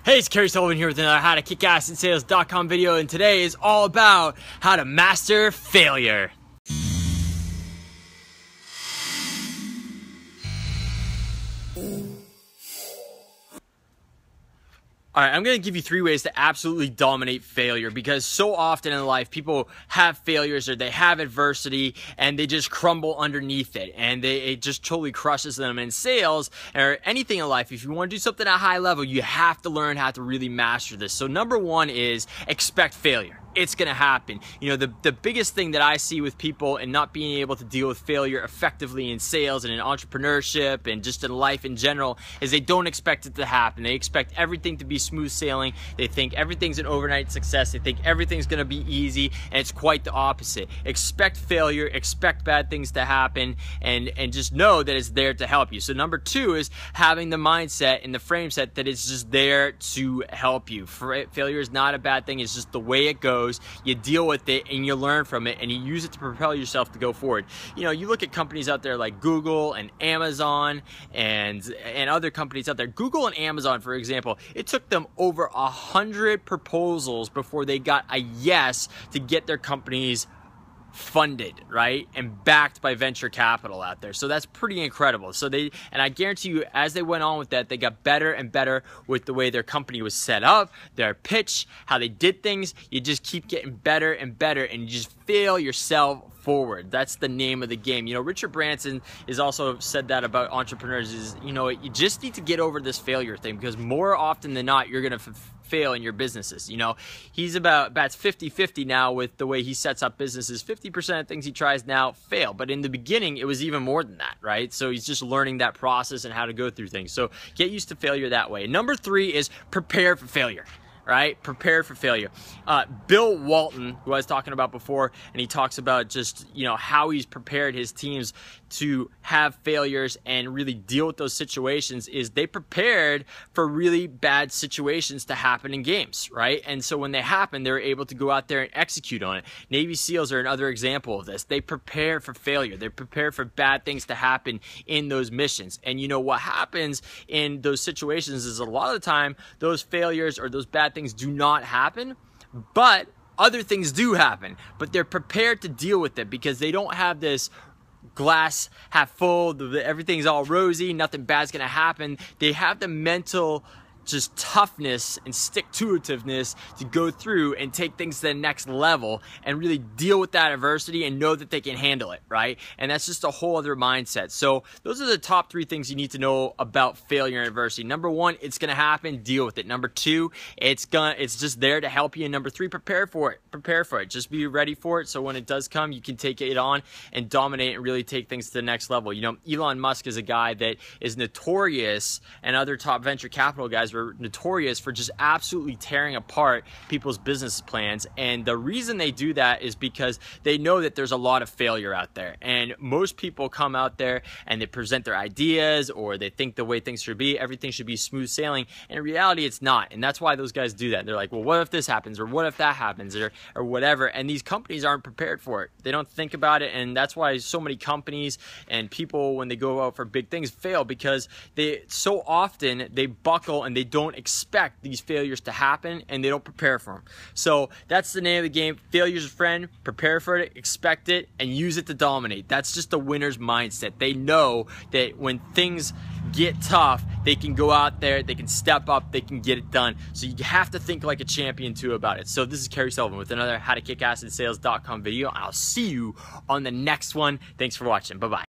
Hey, it's Kerry Sullivan here with another How to Kick Ass in Sales.com video, and today is all about how to master failure. Alright, I'm going to give you 3 ways to absolutely dominate failure, because so often in life people have failures or they have adversity and they just crumble underneath it, and it just totally crushes them. In sales or anything in life, if you want to do something at a high level, you have to learn how to really master this. So number 1 is expect failure. It's going to happen. You know, the biggest thing that I see with people and not being able to deal with failure effectively in sales and in entrepreneurship and just in life in general is they don't expect it to happen. They expect everything to be smooth sailing. They think everything's an overnight success. They think everything's going to be easy, and it's quite the opposite. Expect failure, expect bad things to happen, and just know that it's there to help you. So number 2 is having the mindset and the frame set that it's just there to help you. Failure is not a bad thing. It's just the way it goes. You deal with it and you learn from it, and you use it to propel yourself to go forward. You know, you look at companies out there like Google and Amazon and other companies out there. Google and Amazon, for example, it took them over 100 proposals before they got a yes to get their companies funded, right, and backed by venture capital out there. So that's pretty incredible. So and I guarantee you, as they went on with that, they got better and better with the way their company was set up, their pitch, how they did things. You just keep getting better and better, and you just fail yourself forward. That's the name of the game. You know, Richard Branson has also said that about entrepreneurs is, you know, you just need to get over this failure thing, because more often than not, you're going to fail in your businesses. You know, he's bats 50-50 now with the way he sets up businesses. 50% of things he tries now fail, but in the beginning it was even more than that, right? So he's just learning that process and how to go through things. So get used to failure that way. Number 3 is prepare for failure. Right? Prepare for failure. Bill Walton, who I was talking about before, and he talks about just, you know, how he's prepared his teams to have failures and really deal with those situations, is they prepared for really bad situations to happen in games, right? And so when they happen, they're able to go out there and execute on it. Navy SEALs are another example of this. They prepare for failure. They prepare for bad things to happen in those missions. And you know what happens in those situations is a lot of the time those failures or those bad things do not happen, but other things do happen. But they're prepared to deal with it because they don't have this glass half full, everything's all rosy, nothing bad's gonna happen. They have the mental just toughness and stick-to-itiveness to go through and take things to the next level and really deal with that adversity and know that they can handle it, right? And that's just a whole other mindset. So those are the top 3 things you need to know about failure and adversity. Number 1, it's gonna happen, deal with it. Number 2, it's just there to help you. And number 3, prepare for it. Prepare for it. Just be ready for it, so when it does come, you can take it on and dominate and really take things to the next level. You know, Elon Musk is a guy that is notorious, and other top venture capital guys were notorious for just absolutely tearing apart people's business plans. And the reason they do that is because they know that there's a lot of failure out there, and most people come out there and they present their ideas, or they think the way things should be, everything should be smooth sailing, and in reality it's not. And that's why those guys do that. They're like, well, what if this happens, or what if that happens, or whatever, and these companies aren't prepared for it. They don't think about it, and that's why so many companies and people, when they go out for big things, fail, because they so often they buckle and they don't expect these failures to happen, and they don't prepare for them. So that's the name of the game. Failure's a friend. Prepare for it, expect it, and use it to dominate. That's just the winner's mindset. They know that when things get tough, they can go out there, they can step up, they can get it done. So you have to think like a champion too about it. So this is Kerry Sullivan with another How to Kick Ass in Sales.com video. I'll see you on the next one. Thanks for watching. Bye-bye.